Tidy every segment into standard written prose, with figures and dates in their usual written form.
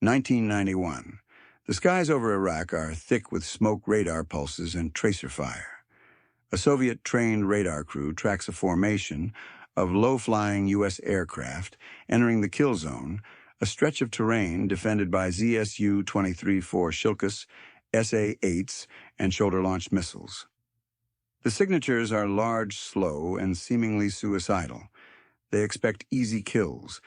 1991. The skies over Iraq are thick with smoke radar pulses and tracer fire. A Soviet-trained radar crew tracks a formation of low-flying U.S. aircraft entering the kill zone, a stretch of terrain defended by ZSU-23-4 Shilkus, SA-8s, and shoulder-launched missiles. The signatures are large, slow, and seemingly suicidal. They expect easy kills.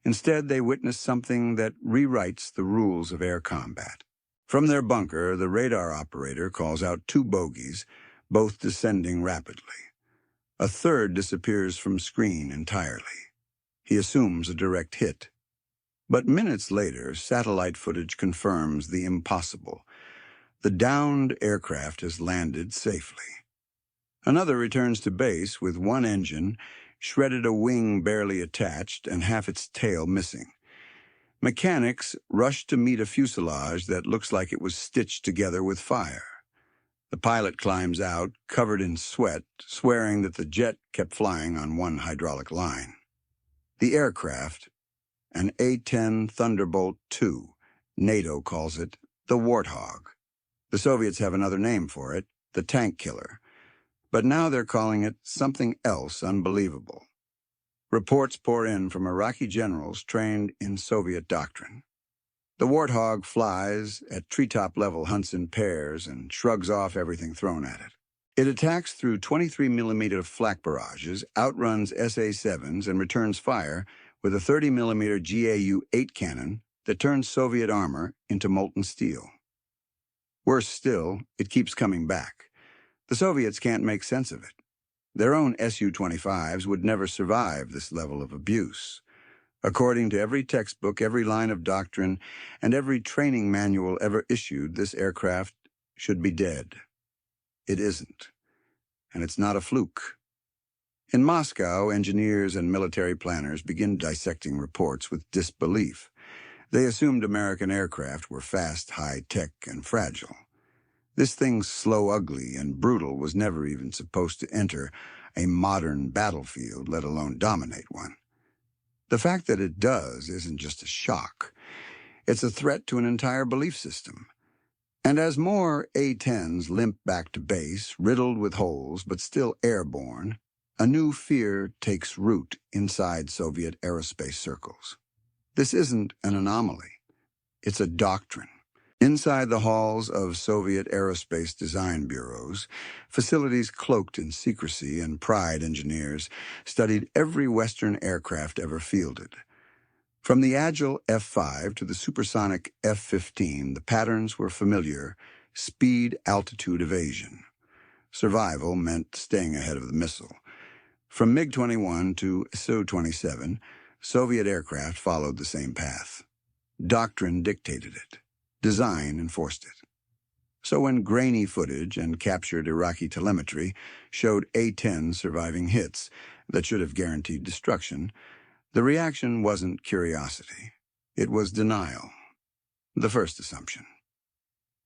Instead, they witness something that rewrites the rules of air combat. From their bunker, the radar operator calls out two bogies, both descending rapidly. A third disappears from screen entirely. He assumes a direct hit. But minutes later, satellite footage confirms the impossible. The downed aircraft has landed safely. Another returns to base with one engine, shredded a wing barely attached, and half its tail missing. Mechanics rush to meet a fuselage that looks like it was stitched together with fire. The pilot climbs out, covered in sweat, swearing that the jet kept flying on one hydraulic line. The aircraft, an A-10 Thunderbolt II, NATO calls it the Warthog. The Soviets have another name for it, the tank killer. But now they're calling it something else unbelievable. Reports pour in from Iraqi generals trained in Soviet doctrine. The Warthog flies at treetop-level hunts in pairs and shrugs off everything thrown at it. It attacks through 23mm flak barrages, outruns SA-7s, and returns fire with a 30mm GAU-8 cannon that turns Soviet armor into molten steel. Worse still, it keeps coming back. The Soviets can't make sense of it. Their own Su-25s would never survive this level of abuse. According to every textbook, every line of doctrine, and every training manual ever issued, this aircraft should be dead. It isn't. And it's not a fluke. In Moscow, engineers and military planners begin dissecting reports with disbelief. They assumed American aircraft were fast, high-tech, and fragile. This thing's slow, ugly, and brutal was never even supposed to enter a modern battlefield, let alone dominate one. The fact that it does isn't just a shock. It's a threat to an entire belief system. And as more A-10s limp back to base, riddled with holes but still airborne, a new fear takes root inside Soviet aerospace circles. This isn't an anomaly. It's a doctrine. Inside the halls of Soviet aerospace design bureaus, facilities cloaked in secrecy and pride engineers studied every Western aircraft ever fielded. From the agile F-5 to the supersonic F-15, the patterns were familiar: speed, altitude, evasion. Survival meant staying ahead of the missile. From MiG-21 to Su-27, Soviet aircraft followed the same path. Doctrine dictated it. Design enforced it. So when grainy footage and captured Iraqi telemetry showed A-10 surviving hits that should have guaranteed destruction, the reaction wasn't curiosity. It was denial. The first assumption.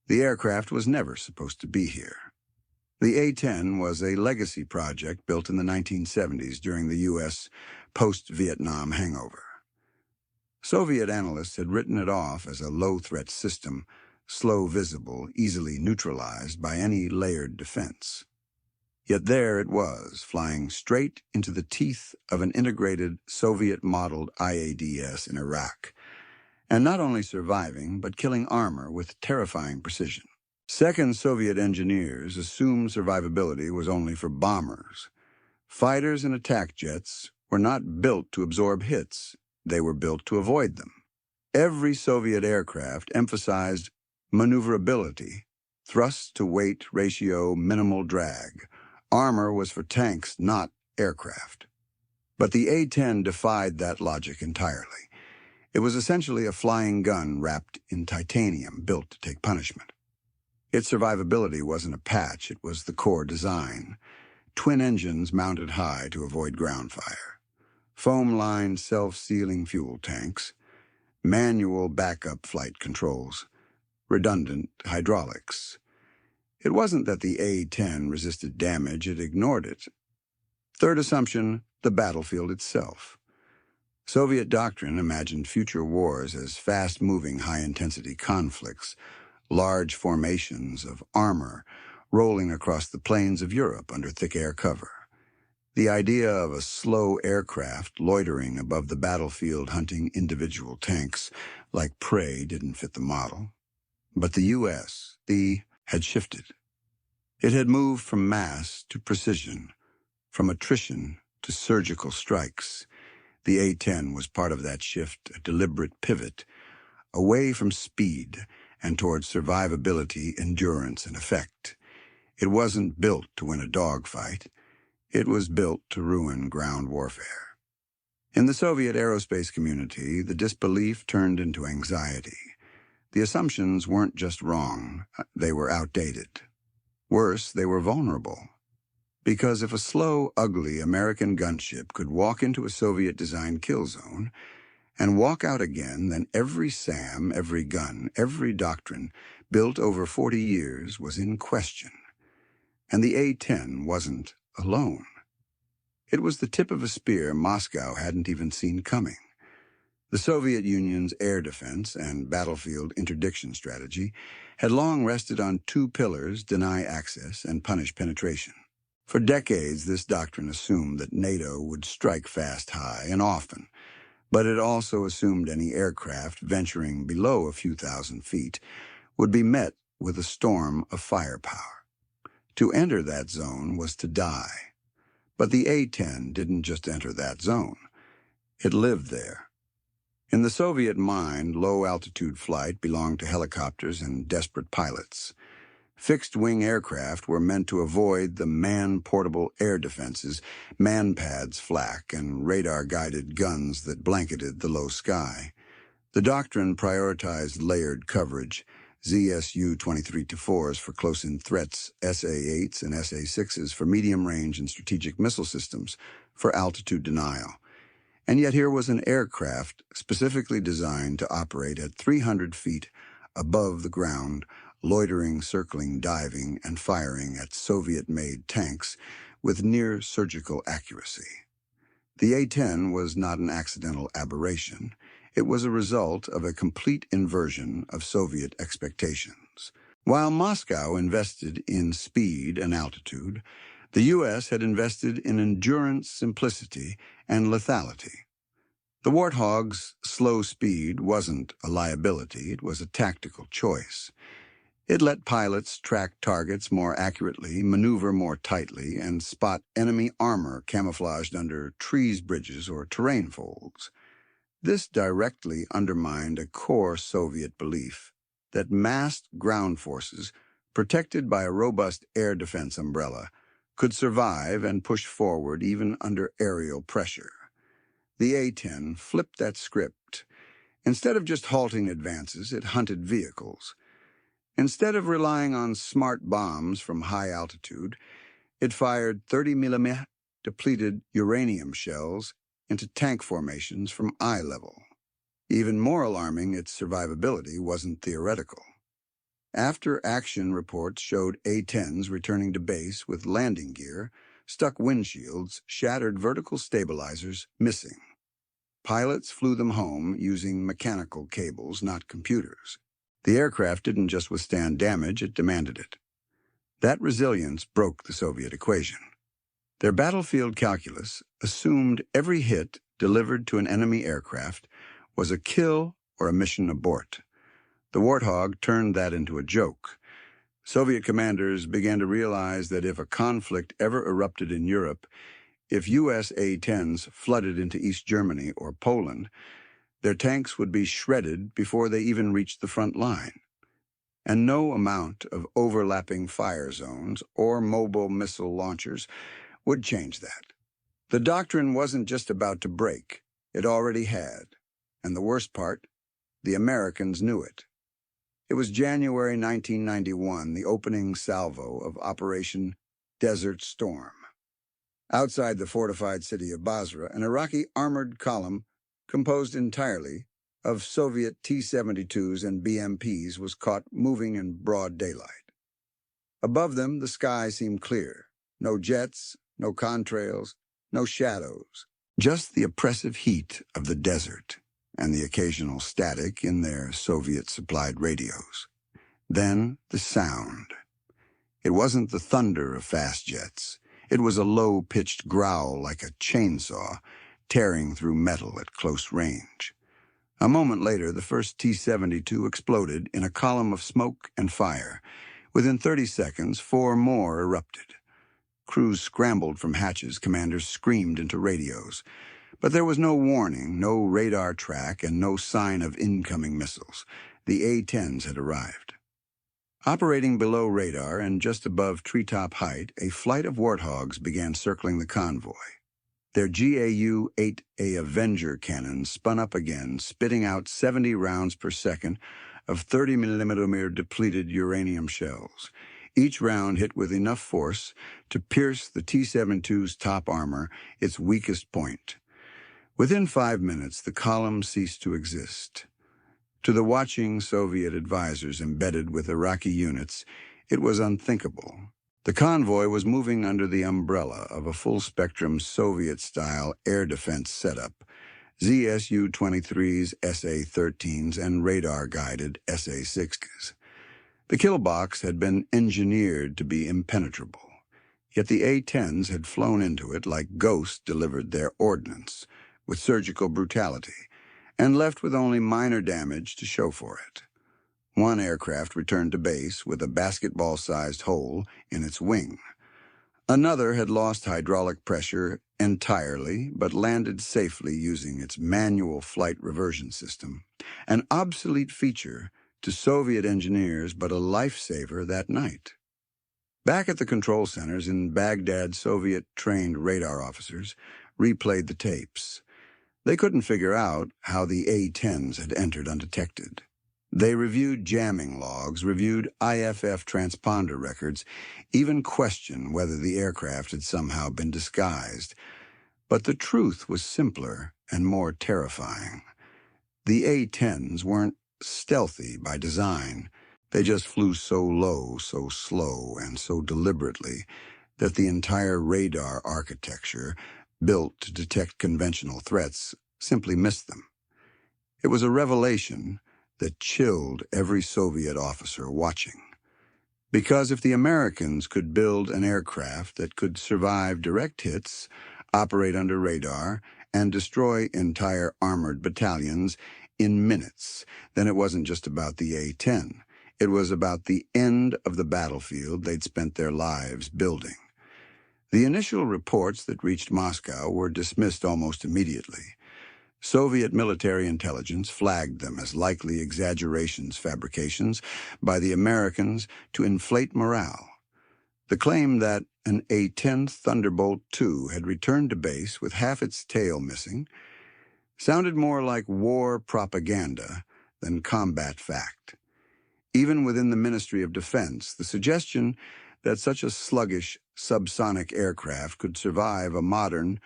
The aircraft was never supposed to be here. The A-10 was a legacy project built in the 1970s during the U.S. post-Vietnam hangover. Soviet analysts had written it off as a low-threat system, slow visible, easily neutralized by any layered defense. Yet there it was, flying straight into the teeth of an integrated Soviet-modeled IADS in Iraq, and not only surviving, but killing armor with terrifying precision. Second Soviet engineers assumed survivability was only for bombers. Fighters and attack jets were not built to absorb hits. They were built to avoid them. Every Soviet aircraft emphasized maneuverability, thrust-to-weight ratio, minimal drag. Armor was for tanks, not aircraft. But the A-10 defied that logic entirely. It was essentially a flying gun wrapped in titanium, built to take punishment. Its survivability wasn't a patch, it was the core design. Twin engines mounted high to avoid ground fire. Foam-lined self-sealing fuel tanks, manual backup flight controls, redundant hydraulics. It wasn't that the A-10 resisted damage, it ignored it. Third assumption, the battlefield itself. Soviet doctrine imagined future wars as fast-moving, high-intensity conflicts, large formations of armor rolling across the plains of Europe under thick air cover. The idea of a slow aircraft loitering above the battlefield hunting individual tanks like prey didn't fit the model. But the U.S., had shifted. It had moved from mass to precision, from attrition to surgical strikes. The A-10 was part of that shift, a deliberate pivot, away from speed and towards survivability, endurance, and effect. It wasn't built to win a dogfight. It was built to ruin ground warfare. In the Soviet aerospace community, the disbelief turned into anxiety. The assumptions weren't just wrong, they were outdated. Worse, they were vulnerable. Because if a slow, ugly American gunship could walk into a Soviet-designed kill zone and walk out again, then every SAM, every gun, every doctrine built over 40 years was in question. And the A-10 wasn't alone. It was the tip of a spear Moscow hadn't even seen coming. The Soviet Union's air defense and battlefield interdiction strategy had long rested on two pillars: deny access and punish penetration. For decades, this doctrine assumed that NATO would strike fast, high, and often, but it also assumed any aircraft venturing below a few thousand feet would be met with a storm of firepower. To enter that zone was to die. But the A-10 didn't just enter that zone. It lived there. In the Soviet mind, low-altitude flight belonged to helicopters and desperate pilots. Fixed-wing aircraft were meant to avoid the man-portable air defenses, man-pads flak, and radar-guided guns that blanketed the low sky. The doctrine prioritized layered coverage, ZSU-23-4s for close-in threats, SA-8s and SA-6s for medium-range and strategic missile systems for altitude denial. And yet here was an aircraft specifically designed to operate at 300 feet above the ground, loitering, circling, diving, and firing at Soviet-made tanks with near-surgical accuracy. The A-10 was not an accidental aberration. It was a result of a complete inversion of Soviet expectations. While Moscow invested in speed and altitude, the U.S. had invested in endurance, simplicity, and lethality. The Warthog's slow speed wasn't a liability, it was a tactical choice. It let pilots track targets more accurately, maneuver more tightly, and spot enemy armor camouflaged under trees, bridges, or terrain folds. This directly undermined a core Soviet belief that massed ground forces, protected by a robust air defense umbrella, could survive and push forward even under aerial pressure. The A-10 flipped that script. Instead of just halting advances, it hunted vehicles. Instead of relying on smart bombs from high altitude, it fired 30mm depleted uranium shells into tank formations from eye level. Even more alarming, its survivability wasn't theoretical. After-action reports showed A-10s returning to base with landing gear, stuck windshields, shattered vertical stabilizers, missing. Pilots flew them home using mechanical cables, not computers. The aircraft didn't just withstand damage, it demanded it. That resilience broke the Soviet equation. Their battlefield calculus assumed every hit delivered to an enemy aircraft was a kill or a mission abort. The Warthog turned that into a joke. Soviet commanders began to realize that if a conflict ever erupted in Europe, if U.S. A-10s flooded into East Germany or Poland, their tanks would be shredded before they even reached the front line. And no amount of overlapping fire zones or mobile missile launchers would change that. The doctrine wasn't just about to break. It already had. And the worst part, the Americans knew it. It was January 1991, the opening salvo of Operation Desert Storm. Outside the fortified city of Basra, an Iraqi armored column composed entirely of Soviet T-72s and BMPs was caught moving in broad daylight. Above them, the sky seemed clear. No jets, no contrails, no shadows, Just the oppressive heat of the desert and the occasional static in their Soviet-supplied radios. Then the sound. It wasn't the thunder of fast jets. It was a low-pitched growl like a chainsaw tearing through metal at close range. A moment later, the first T-72 exploded in a column of smoke and fire. Within 30 seconds, 4 more erupted. Crews scrambled from hatches, commanders screamed into radios. But there was no warning, no radar track, and no sign of incoming missiles. The A-10s had arrived. Operating below radar and just above treetop height, a flight of Warthogs began circling the convoy. Their GAU-8A Avenger cannons spun up again, spitting out 70 rounds per second of 30mm depleted uranium shells. Each round hit with enough force to pierce the T-72's top armor, its weakest point. Within 5 minutes, the column ceased to exist. To the watching Soviet advisors embedded with Iraqi units, it was unthinkable. The convoy was moving under the umbrella of a full-spectrum Soviet-style air defense setup, ZSU-23s, SA-13s, and radar-guided SA-6s. The kill box had been engineered to be impenetrable, yet the A-10s had flown into it like ghosts delivered their ordnance, with surgical brutality, and left with only minor damage to show for it. One aircraft returned to base with a basketball-sized hole in its wing. Another had lost hydraulic pressure entirely, but landed safely using its manual flight reversion system, an obsolete feature to Soviet engineers but a lifesaver that night. Back at the control centers in Baghdad, Soviet-trained radar officers replayed the tapes. They couldn't figure out how the A-10s had entered undetected. They reviewed jamming logs, reviewed IFF transponder records, even questioned whether the aircraft had somehow been disguised. But the truth was simpler and more terrifying. The A-10s weren't stealthy by design. They just flew so low, so slow, and so deliberately that the entire radar architecture, built to detect conventional threats, simply missed them. It was a revelation that chilled every Soviet officer watching. Because if the Americans could build an aircraft that could survive direct hits, operate under radar, and destroy entire armored battalions in minutes, then it wasn't just about the A-10. It was about the end of the battlefield they'd spent their lives building. The initial reports that reached Moscow were dismissed almost immediately. Soviet military intelligence flagged them as likely exaggerations fabrications by the Americans to inflate morale. The claim that an A-10 Thunderbolt II had returned to base with half its tail missing sounded more like war propaganda than combat fact. Even within the Ministry of Defense, the suggestion that such a sluggish subsonic aircraft could survive a modern,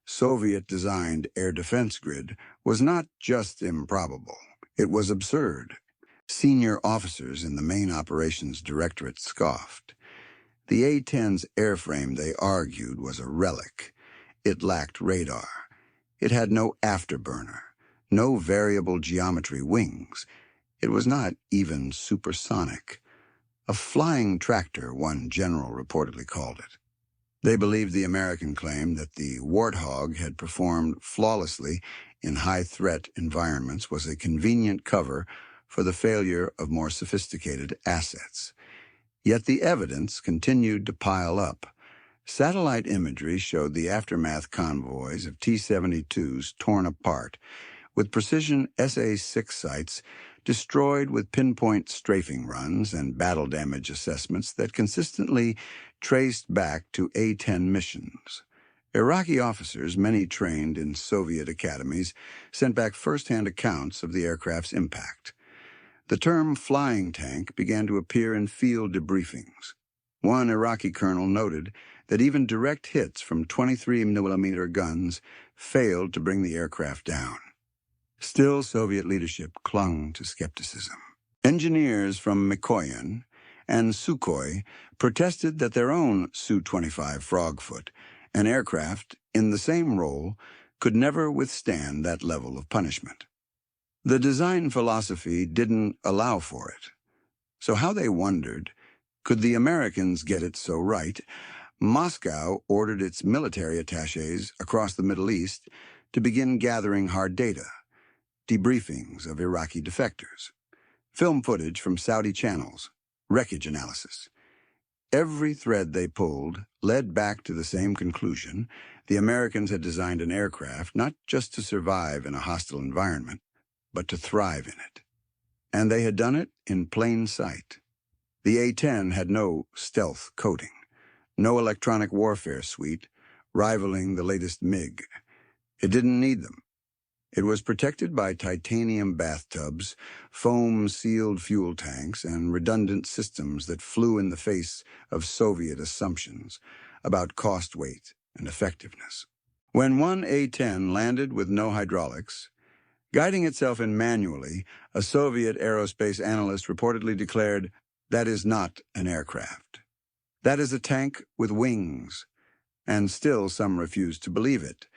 Soviet-designed air defense grid was not just improbable. It was absurd. Senior officers in the main operations directorate scoffed. The A-10's airframe, they argued, was a relic. It lacked radar. It had no afterburner, no variable geometry wings. It was not even supersonic. A flying tractor, one general reportedly called it. They believed the American claim that the Warthog had performed flawlessly in high-threat environments was a convenient cover for the failure of more sophisticated assets. Yet the evidence continued to pile up. Satellite imagery showed the aftermath convoys of T-72s torn apart, with precision SA-6 sites destroyed with pinpoint strafing runs and battle damage assessments that consistently traced back to A-10 missions. Iraqi officers, many trained in Soviet academies, sent back first-hand accounts of the aircraft's impact. The term flying tank began to appear in field debriefings. One Iraqi colonel noted that even direct hits from 23mm guns failed to bring the aircraft down. Still, Soviet leadership clung to skepticism. Engineers from Mikoyan and Sukhoi protested that their own Su-25 Frogfoot, an aircraft in the same role, could never withstand that level of punishment. The design philosophy didn't allow for it. So how they wondered, could the Americans get it so right? Moscow ordered its military attachés across the Middle East to begin gathering hard data, debriefings of Iraqi defectors, film footage from Saudi channels, wreckage analysis. Every thread they pulled led back to the same conclusion: the Americans had designed an aircraft not just to survive in a hostile environment, but to thrive in it. And they had done it in plain sight. The A-10 had no stealth coating, no electronic warfare suite rivaling the latest MiG. It didn't need them. It was protected by titanium bathtubs, foam-sealed fuel tanks, and redundant systems that flew in the face of Soviet assumptions about cost, weight, and effectiveness. When one A-10 landed with no hydraulics, guiding itself in manually, a Soviet aerospace analyst reportedly declared, "That is not an aircraft. That is a tank with wings." And still some refused to believe it.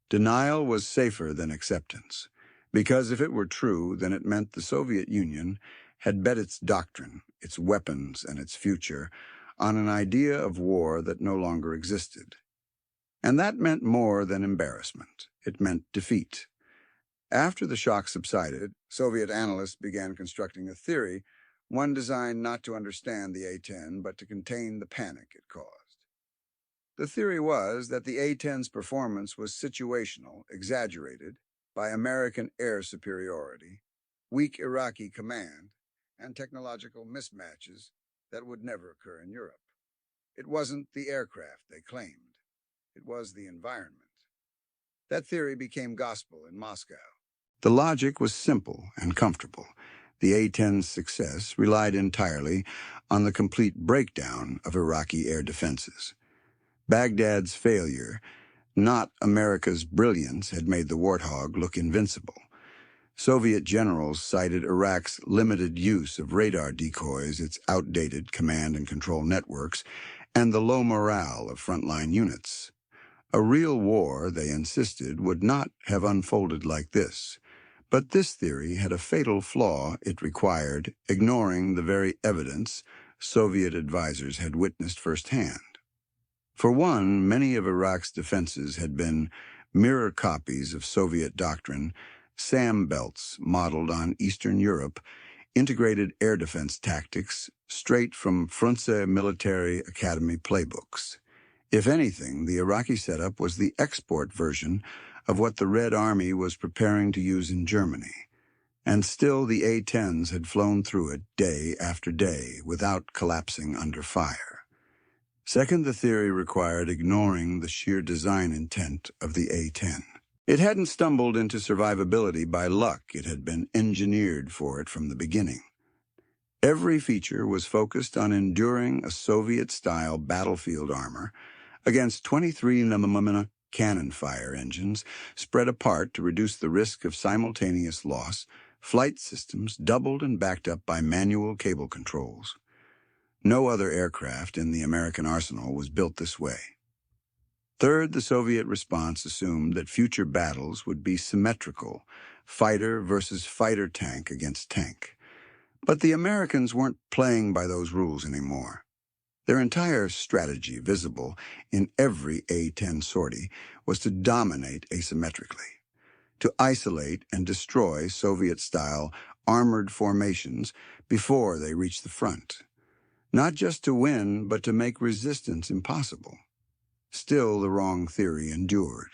Denial was safer than acceptance, because if it were true, then it meant the Soviet Union had bet its doctrine, its weapons, and its future on an idea of war that no longer existed. And that meant more than embarrassment. It meant defeat. After the shock subsided, Soviet analysts began constructing a theory, one designed not to understand the A-10, but to contain the panic it caused. The theory was that the A-10's performance was situational, exaggerated by American air superiority, weak Iraqi command, and technological mismatches that would never occur in Europe. It wasn't the aircraft, they claimed. It was the environment. That theory became gospel in Moscow. The logic was simple and comfortable. The A-10's success relied entirely on the complete breakdown of Iraqi air defenses. Baghdad's failure, not America's brilliance, had made the Warthog look invincible. Soviet generals cited Iraq's limited use of radar decoys, its outdated command and control networks, and the low morale of frontline units. A real war, they insisted, would not have unfolded like this. But this theory had a fatal flaw. It required ignoring the very evidence Soviet advisors had witnessed firsthand. For one, many of Iraq's defenses had been mirror copies of Soviet doctrine, SAM belts modeled on Eastern Europe, integrated air defense tactics straight from Frunze Military Academy playbooks. If anything, the Iraqi setup was the export version of what the Red Army was preparing to use in Germany. And still the A-10s had flown through it day after day without collapsing under fire. Second, the theory required ignoring the sheer design intent of the A-10. It hadn't stumbled into survivability by luck. It had been engineered for it from the beginning. Every feature was focused on enduring a Soviet-style battlefield armor against 23 mm cannon fire engines spread apart to reduce the risk of simultaneous loss, flight systems doubled and backed up by manual cable controls. No other aircraft in the American arsenal was built this way. Third, the Soviet response assumed that future battles would be symmetrical, fighter versus fighter, tank against tank. But the Americans weren't playing by those rules anymore. Their entire strategy, visible in every A-10 sortie, was to dominate asymmetrically, to isolate and destroy Soviet-style armored formations before they reached the front. Not just to win, but to make resistance impossible. Still, the wrong theory endured.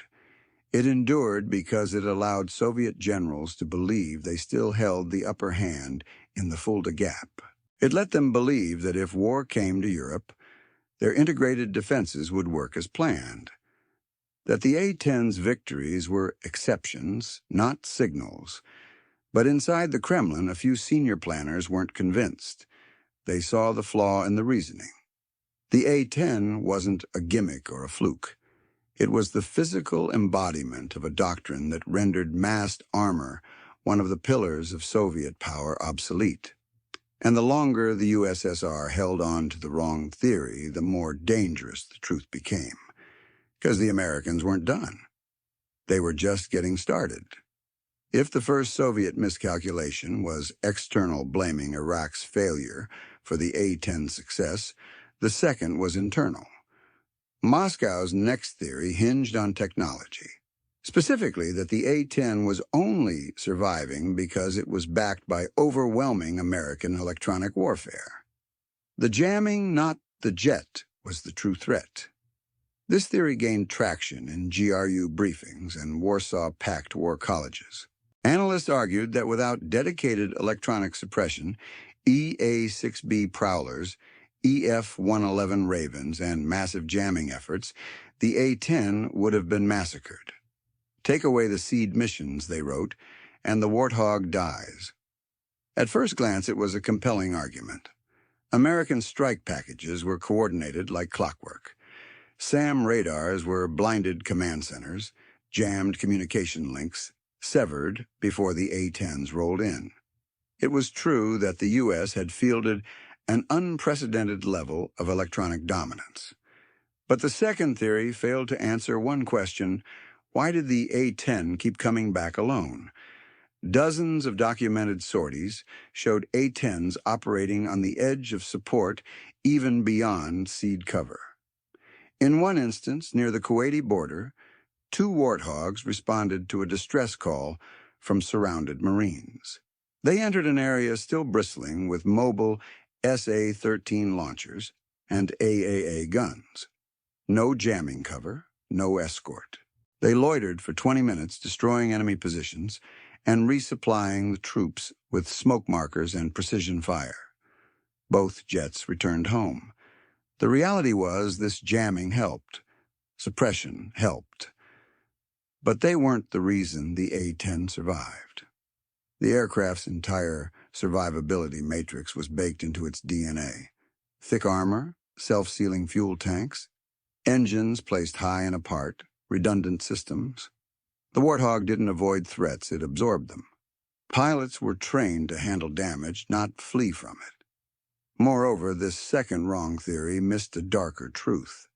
It endured because it allowed Soviet generals to believe they still held the upper hand in the Fulda Gap. It let them believe that if war came to Europe, their integrated defenses would work as planned. That the A-10's victories were exceptions, not signals. But inside the Kremlin, a few senior planners weren't convinced. They saw the flaw in the reasoning. The A-10 wasn't a gimmick or a fluke. It was the physical embodiment of a doctrine that rendered massed armor one of the pillars of Soviet power obsolete. And the longer the USSR held on to the wrong theory, the more dangerous the truth became. Because the Americans weren't done. They were just getting started. If the first Soviet miscalculation was external blaming Iraq's failure for the A-10 success, the second was internal. Moscow's next theory hinged on technology, specifically that the A-10 was only surviving because it was backed by overwhelming American electronic warfare. The jamming, not the jet, was the true threat. This theory gained traction in GRU briefings and Warsaw-packed war colleges. Analysts argued that without dedicated electronic suppression, EA-6B Prowlers, EF-111 Ravens, and massive jamming efforts, the A-10 would have been massacred. Take away the seed missions, they wrote, and the Warthog dies. At first glance, it was a compelling argument. American strike packages were coordinated like clockwork. SAM radars were blinded command centers, jammed communication links, severed before the A-10s rolled in. It was true that the U.S. had fielded an unprecedented level of electronic dominance. But the second theory failed to answer one question: why did the A-10 keep coming back alone? Dozens of documented sorties showed A-10s operating on the edge of support even beyond seed cover. In one instance, near the Kuwaiti border, 2 Warthogs responded to a distress call from surrounded Marines. They entered an area still bristling with mobile SA-13 launchers and AAA guns. No jamming cover, no escort. They loitered for 20 minutes, destroying enemy positions and resupplying the troops with smoke markers and precision fire. Both jets returned home. The reality was this jamming helped. Suppression helped. But they weren't the reason the A-10 survived. The aircraft's entire survivability matrix was baked into its DNA. Thick armor, self-sealing fuel tanks, engines placed high and apart, redundant systems. The Warthog didn't avoid threats, it absorbed them. Pilots were trained to handle damage, not flee from it. Moreover, this second wrong theory missed a darker truth.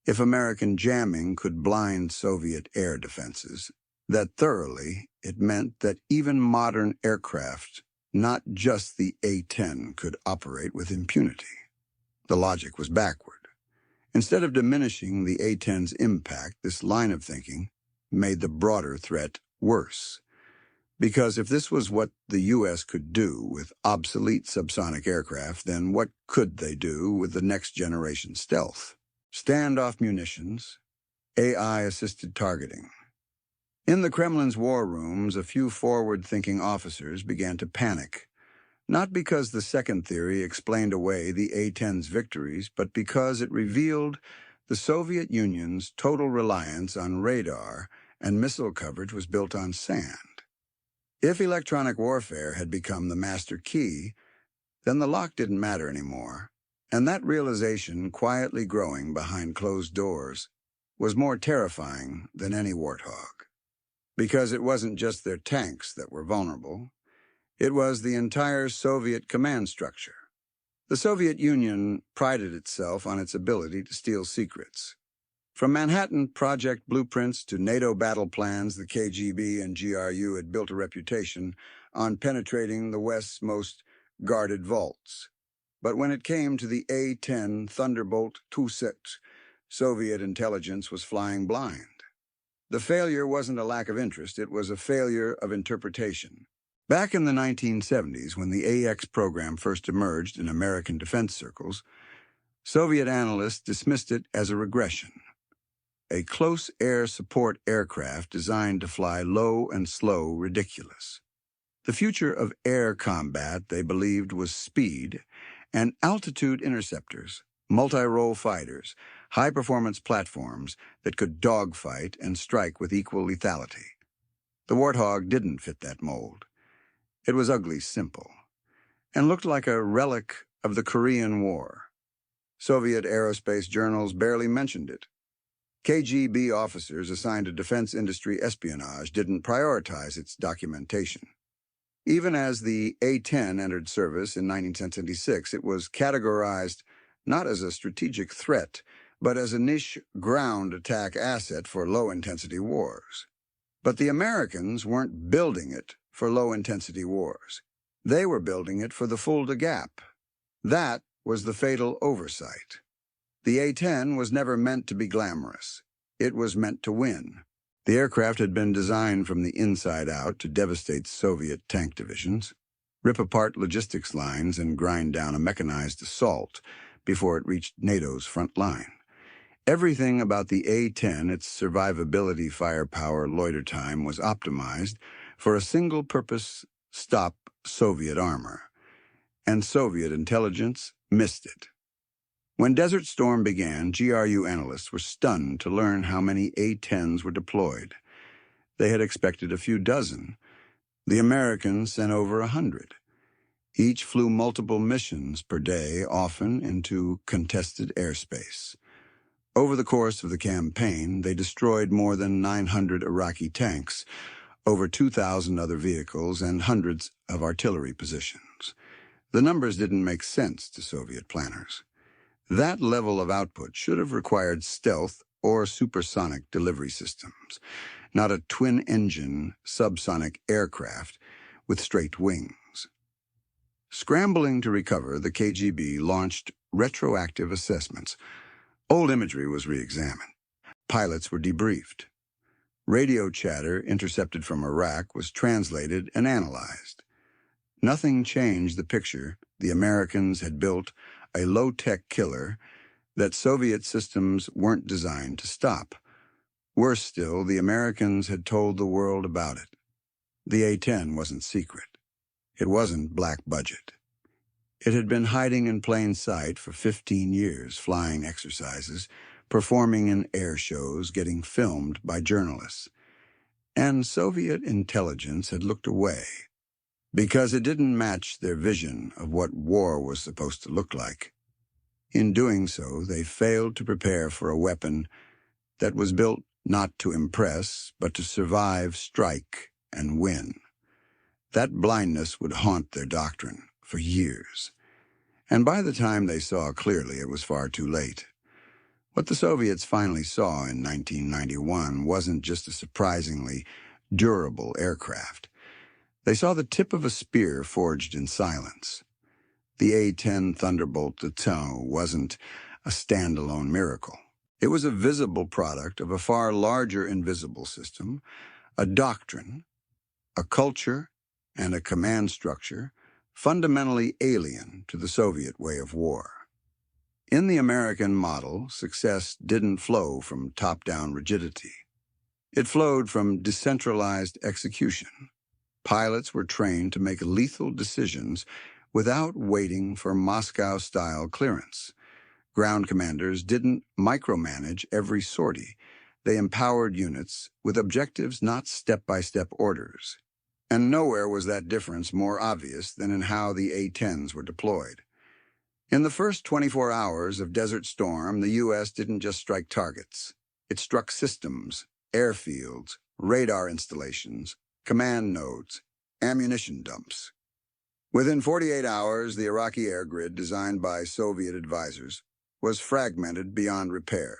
If American jamming could blind Soviet air defenses that thoroughly, it meant that even modern aircraft, not just the A-10, could operate with impunity. The logic was backward. Instead of diminishing the A-10's impact, this line of thinking made the broader threat worse. Because if this was what the U.S. could do with obsolete subsonic aircraft, then what could they do with the next-generation stealth? Standoff munitions, AI-assisted targeting. In the Kremlin's war rooms, a few forward-thinking officers began to panic, not because the second theory explained away the A-10's victories, but because it revealed the Soviet Union's total reliance on radar and missile coverage was built on sand. If electronic warfare had become the master key, then the lock didn't matter anymore. And that realization, quietly growing behind closed doors, was more terrifying than any Warthog. Because it wasn't just their tanks that were vulnerable. It was the entire Soviet command structure. The Soviet Union prided itself on its ability to steal secrets. From Manhattan Project blueprints to NATO battle plans, the KGB and GRU had built a reputation on penetrating the West's most guarded vaults. But when it came to the A-10 Thunderbolt II, Soviet intelligence was flying blind. The failure wasn't a lack of interest, it was a failure of interpretation. Back in the 1970s, when the AX program first emerged in American defense circles, Soviet analysts dismissed it as a regression. A close air support aircraft designed to fly low and slow ridiculous. The future of air combat, they believed, was speed and altitude interceptors, multi-role fighters, high-performance platforms that could dogfight and strike with equal lethality. The Warthog didn't fit that mold. It was ugly simple, and looked like a relic of the Korean War. Soviet aerospace journals barely mentioned it. KGB officers assigned to defense industry espionage didn't prioritize its documentation. Even as the A-10 entered service in 1976, it was categorized not as a strategic threat, but as a niche ground attack asset for low-intensity wars. But the Americans weren't building it for low-intensity wars. They were building it for the Fulda Gap. That was the fatal oversight. The A-10 was never meant to be glamorous. It was meant to win. The aircraft had been designed from the inside out to devastate Soviet tank divisions, rip apart logistics lines, and grind down a mechanized assault before it reached NATO's front line. Everything about the A-10, its survivability, firepower, loiter time, was optimized for a single-purpose stop Soviet armor. And Soviet intelligence missed it. When Desert Storm began, GRU analysts were stunned to learn how many A-10s were deployed. They had expected a few dozen. The Americans sent over 100. Each flew multiple missions per day, often into contested airspace. Over the course of the campaign, they destroyed more than 900 Iraqi tanks, over 2,000 other vehicles, and hundreds of artillery positions. The numbers didn't make sense to Soviet planners. That level of output should have required stealth or supersonic delivery systems, not a twin-engine subsonic aircraft with straight wings. Scrambling to recover, the KGB launched retroactive assessments. Old imagery was re-examined. Pilots were debriefed. Radio chatter intercepted from Iraq was translated and analyzed. Nothing changed the picture. The Americans had built a low-tech killer that Soviet systems weren't designed to stop. Worse still, the Americans had told the world about it. The A-10 wasn't secret. It wasn't black budget. It had been hiding in plain sight for 15 years, flying exercises, performing in air shows, getting filmed by journalists. And Soviet intelligence had looked away, because it didn't match their vision of what war was supposed to look like. In doing so, they failed to prepare for a weapon that was built not to impress, but to survive, strike, and win. That blindness would haunt their doctrine for years. And by the time they saw clearly, it was far too late. What the Soviets finally saw in 1991 wasn't just a surprisingly durable aircraft. They saw the tip of a spear forged in silence. The A-10 Thunderbolt II wasn't a standalone miracle. It was a visible product of a far larger invisible system, a doctrine, a culture, and a command structure fundamentally alien to the Soviet way of war. In the American model, success didn't flow from top-down rigidity. It flowed from decentralized execution. Pilots were trained to make lethal decisions without waiting for Moscow-style clearance. Ground commanders didn't micromanage every sortie. They empowered units with objectives, not step-by-step orders. And nowhere was that difference more obvious than in how the A-10s were deployed. In the first 24 hours of Desert Storm, the U.S. didn't just strike targets. It struck systems, airfields, radar installations, command nodes, ammunition dumps. Within 48 hours, the Iraqi air grid, designed by Soviet advisors, was fragmented beyond repair.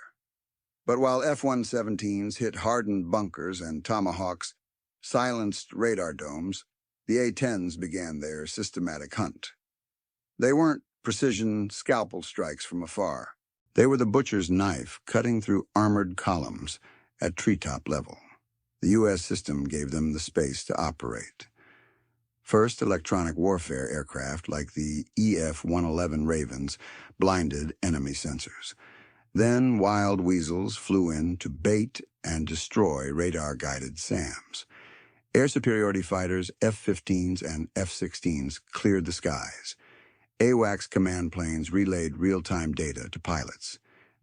But while F-117s hit hardened bunkers and Tomahawks silenced radar domes, the A-10s began their systematic hunt. They weren't precision scalpel strikes from afar. They were the butcher's knife cutting through armored columns at treetop level. The U.S. system gave them the space to operate. First, electronic warfare aircraft like the EF-111 Ravens blinded enemy sensors. Then wild weasels flew in to bait and destroy radar-guided SAMs. Air superiority fighters, F-15s and F-16s cleared the skies. AWACS command planes relayed real-time data to pilots.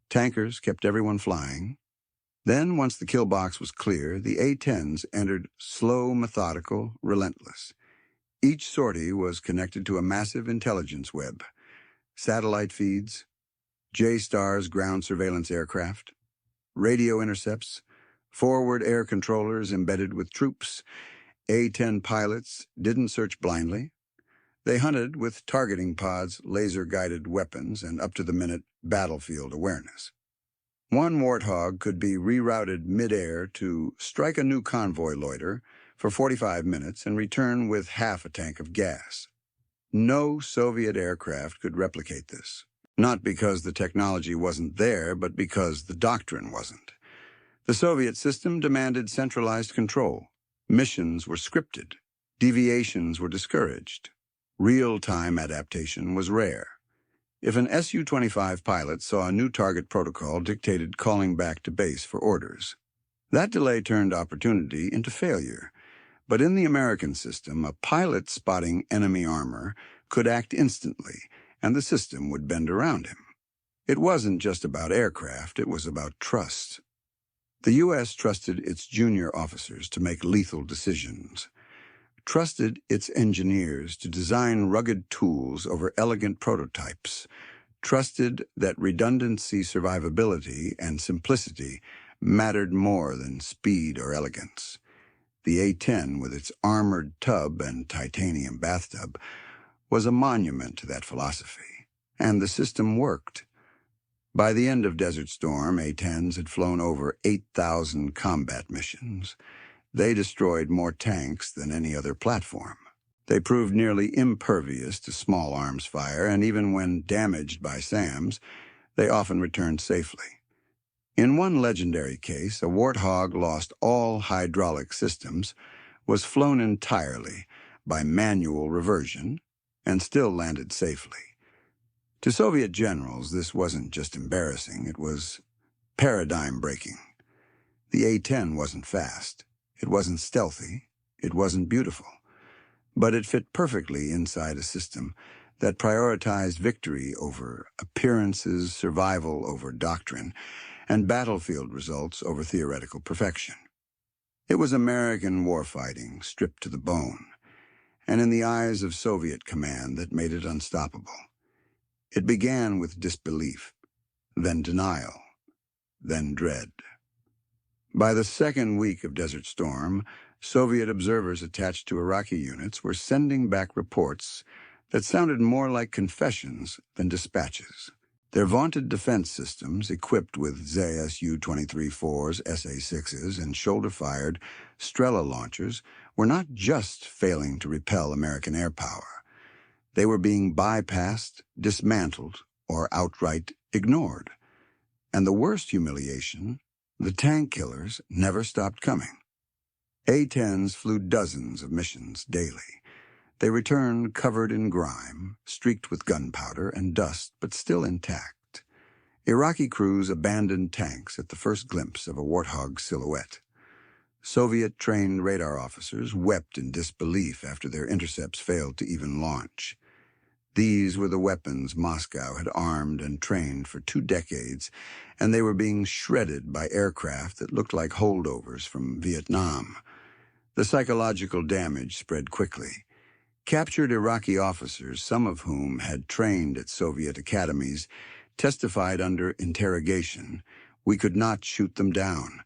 Tankers kept everyone flying. Then, once the kill box was clear, the A-10s entered slow, methodical, relentless. Each sortie was connected to a massive intelligence web. Satellite feeds, J-STARS ground surveillance aircraft, radio intercepts, forward air controllers embedded with troops. A-10 pilots didn't search blindly. They hunted with targeting pods, laser-guided weapons, and up-to-the-minute battlefield awareness. One Warthog could be rerouted mid-air to strike a new convoy loiter for 45 minutes and return with half a tank of gas. No Soviet aircraft could replicate this. Not because the technology wasn't there, but because the doctrine wasn't. The Soviet system demanded centralized control. Missions were scripted. Deviations were discouraged. Real-time adaptation was rare. If an Su-25 pilot saw a new target protocol dictated calling back to base for orders, that delay turned opportunity into failure. But in the American system, a pilot spotting enemy armor could act instantly, and the system would bend around him. It wasn't just about aircraft, it was about trust. The U.S. trusted its junior officers to make lethal decisions, trusted its engineers to design rugged tools over elegant prototypes, trusted that redundancy, survivability, and simplicity mattered more than speed or elegance. The A-10, with its armored tub and titanium bathtub, was a monument to that philosophy, and the system worked. By the end of Desert Storm, A-10s had flown over 8,000 combat missions. They destroyed more tanks than any other platform. They proved nearly impervious to small arms fire, and even when damaged by SAMs, they often returned safely. In one legendary case, a Warthog lost all hydraulic systems, was flown entirely by manual reversion, and still landed safely. To Soviet generals, this wasn't just embarrassing, it was paradigm-breaking. The A-10 wasn't fast. It wasn't stealthy, it wasn't beautiful, but it fit perfectly inside a system that prioritized victory over appearances, survival over doctrine, and battlefield results over theoretical perfection. It was American warfighting stripped to the bone, and in the eyes of Soviet command that made it unstoppable. It began with disbelief, then denial, then dread. By the second week of Desert Storm, Soviet observers attached to Iraqi units were sending back reports that sounded more like confessions than dispatches. Their vaunted defense systems, equipped with Zayas U-23-4s, SA-6s, and shoulder-fired Strela launchers, were not just failing to repel American air power. They were being bypassed, dismantled, or outright ignored. And the worst humiliation, the tank killers never stopped coming. A-10s flew dozens of missions daily. They returned covered in grime, streaked with gunpowder and dust, but still intact. Iraqi crews abandoned tanks at the first glimpse of a Warthog silhouette. Soviet-trained radar officers wept in disbelief after their intercepts failed to even launch. These were the weapons Moscow had armed and trained for 2 decades, and they were being shredded by aircraft that looked like holdovers from Vietnam. The psychological damage spread quickly. Captured Iraqi officers, some of whom had trained at Soviet academies, testified under interrogation, "We could not shoot them down.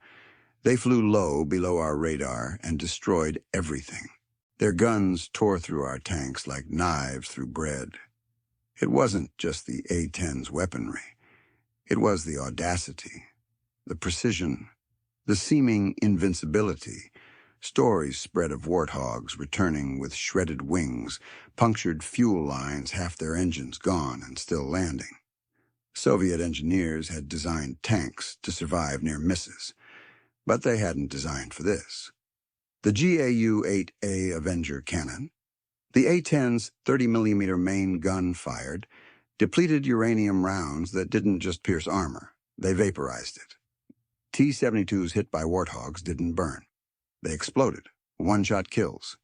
They flew low below our radar and destroyed everything. Their guns tore through our tanks like knives through bread." It wasn't just the A-10's weaponry. It was the audacity, the precision, the seeming invincibility. Stories spread of Warthogs returning with shredded wings, punctured fuel lines, half their engines gone and still landing. Soviet engineers had designed tanks to survive near misses, but they hadn't designed for this. The GAU-8A Avenger cannon, the A-10's 30mm main gun fired, depleted uranium rounds that didn't just pierce armor, they vaporized it. T-72s hit by Warthogs didn't burn. They exploded, one-shot kills.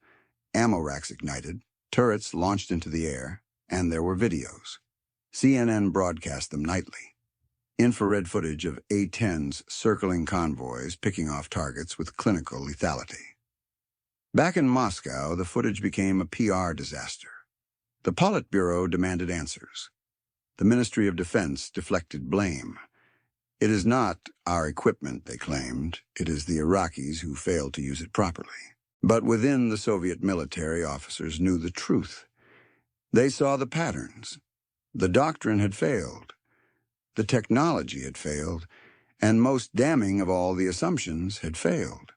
Ammo racks ignited, turrets launched into the air, and there were videos. CNN broadcast them nightly. Infrared footage of A-10s circling convoys, picking off targets with clinical lethality. Back in Moscow, the footage became a PR disaster. The Politburo demanded answers. The Ministry of Defense deflected blame. It is not our equipment, they claimed. It is the Iraqis who failed to use it properly. But within the Soviet military, officers knew the truth. They saw the patterns. The doctrine had failed. The technology had failed, and most damning of all the assumptions had failed.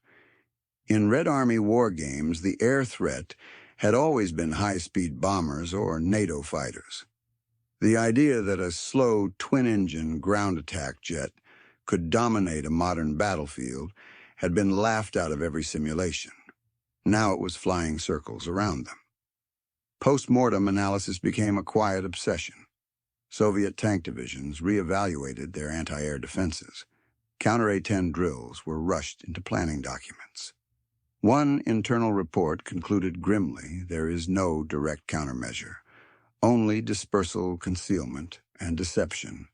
In Red Army war games, the air threat had always been high-speed bombers or NATO fighters. The idea that a slow twin-engine ground attack jet could dominate a modern battlefield had been laughed out of every simulation. Now it was flying circles around them. Post-mortem analysis became a quiet obsession. Soviet tank divisions reevaluated their anti-air defenses. Counter A-10 drills were rushed into planning documents. One internal report concluded grimly there is no direct countermeasure, only dispersal, concealment, and deception.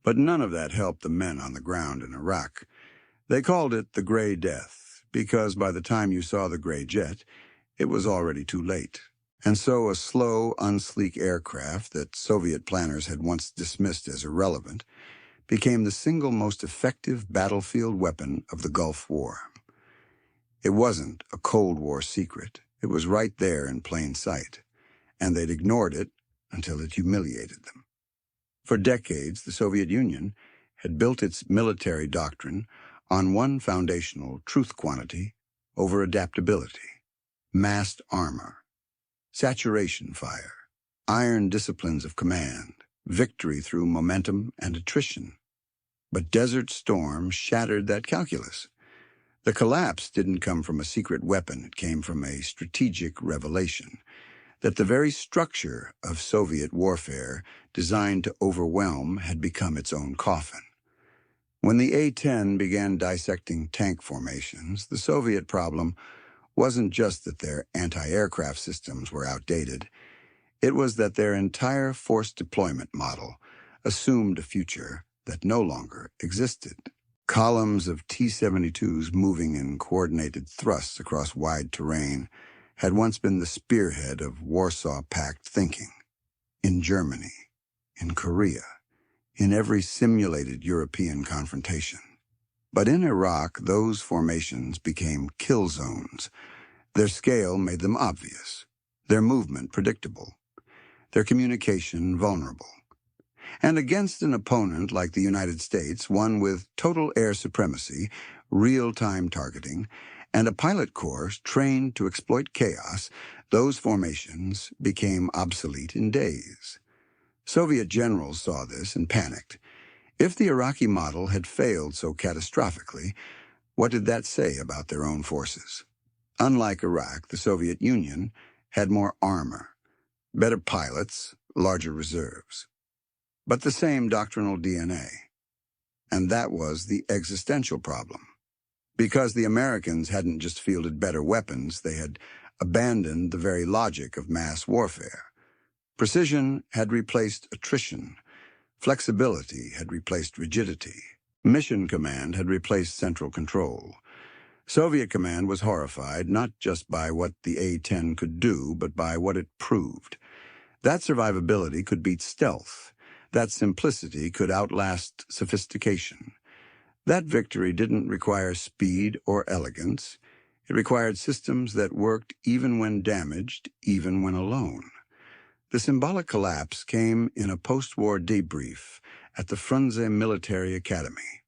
But none of that helped the men on the ground in Iraq. They called it the Gray Death, because by the time you saw the gray jet, it was already too late. And so a slow, unsleek aircraft that Soviet planners had once dismissed as irrelevant became the single most effective battlefield weapon of the Gulf War. It wasn't a Cold War secret. It was right there in plain sight, and they'd ignored it until it humiliated them. For decades, the Soviet Union had built its military doctrine on one foundational truth quantity over adaptability: massed armor, saturation fire, iron disciplines of command, victory through momentum and attrition. But Desert Storm shattered that calculus. The collapse didn't come from a secret weapon. It came from a strategic revelation that the very structure of Soviet warfare designed to overwhelm had become its own coffin. When the A-10 began dissecting tank formations, the Soviet problem wasn't just that their anti-aircraft systems were outdated. It was that their entire force deployment model assumed a future that no longer existed. Columns of T-72s moving in coordinated thrusts across wide terrain had once been the spearhead of Warsaw Pact thinking. In Germany, in Korea, in every simulated European confrontation. But in Iraq, those formations became kill zones. Their scale made them obvious, their movement predictable, their communication vulnerable. And against an opponent like the United States, one with total air supremacy, real-time targeting, and a pilot corps trained to exploit chaos, those formations became obsolete in days. Soviet generals saw this and panicked. If the Iraqi model had failed so catastrophically, what did that say about their own forces? Unlike Iraq, the Soviet Union had more armor, better pilots, larger reserves, but the same doctrinal DNA. And that was the existential problem. Because the Americans hadn't just fielded better weapons, they had abandoned the very logic of mass warfare. Precision had replaced attrition. Flexibility had replaced rigidity. Mission command had replaced central control. Soviet command was horrified not just by what the A-10 could do, but by what it proved. That survivability could beat stealth. That simplicity could outlast sophistication. That victory didn't require speed or elegance. It required systems that worked even when damaged, even when alone. The symbolic collapse came in a post-war debrief at the Frunze Military Academy.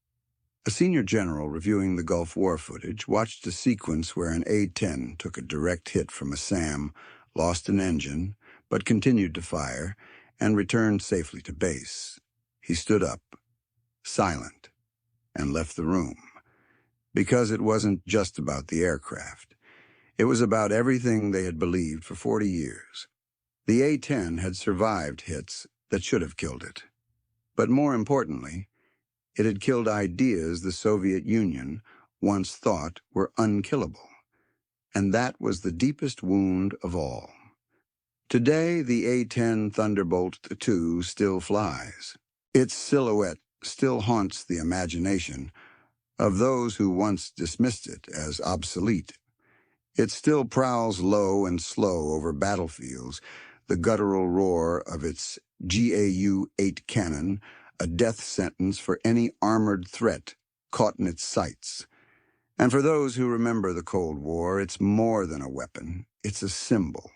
A senior general reviewing the Gulf War footage watched a sequence where an A-10 took a direct hit from a SAM, lost an engine, but continued to fire, and returned safely to base. He stood up, silent, and left the room. Because it wasn't just about the aircraft. It was about everything they had believed for 40 years. The A-10 had survived hits that should have killed it. But more importantly, it had killed ideas the Soviet Union once thought were unkillable. And that was the deepest wound of all. Today, the A-10 Thunderbolt II still flies. Its silhouette still haunts the imagination of those who once dismissed it as obsolete. It still prowls low and slow over battlefields, the guttural roar of its GAU-8 cannon, a death sentence for any armored threat caught in its sights. And for those who remember the Cold War, it's more than a weapon. It's a symbol,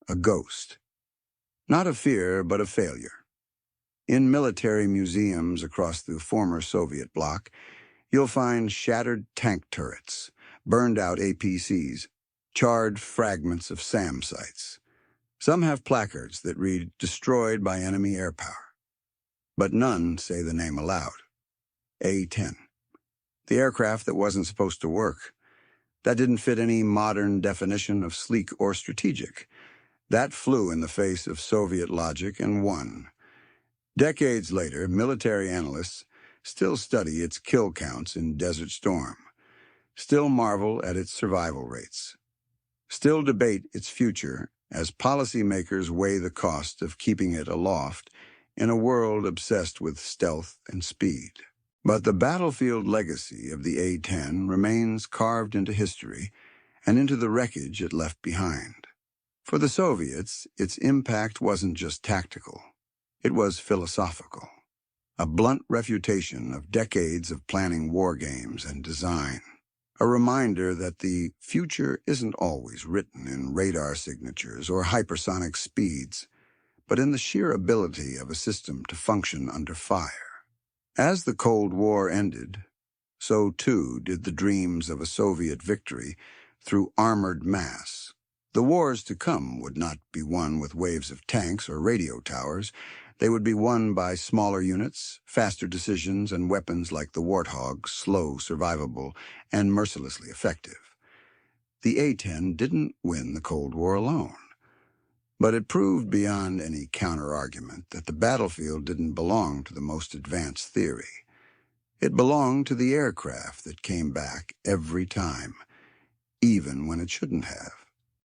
a ghost. Not of fear, but of failure. In military museums across the former Soviet bloc, you'll find shattered tank turrets, burned-out APCs, charred fragments of SAM sites. Some have placards that read, "Destroyed by enemy air power." But none say the name aloud. A-10. The aircraft that wasn't supposed to work. That didn't fit any modern definition of sleek or strategic. That flew in the face of Soviet logic and won. Decades later, military analysts still study its kill counts in Desert Storm, still marvel at its survival rates, still debate its future as policymakers weigh the cost of keeping it aloft in a world obsessed with stealth and speed. But the battlefield legacy of the A-10 remains carved into history and into the wreckage it left behind. For the Soviets, its impact wasn't just tactical. It was philosophical, a blunt refutation of decades of planning war games and design, a reminder that the future isn't always written in radar signatures or hypersonic speeds, but in the sheer ability of a system to function under fire. As the Cold War ended, so too did the dreams of a Soviet victory through armored mass. The wars to come would not be won with waves of tanks or radio towers. They would be won by smaller units, faster decisions, and weapons like the Warthog, slow, survivable, and mercilessly effective. The A-10 didn't win the Cold War alone, but it proved beyond any counter-argument that the battlefield didn't belong to the most advanced theory. It belonged to the aircraft that came back every time, even when it shouldn't have.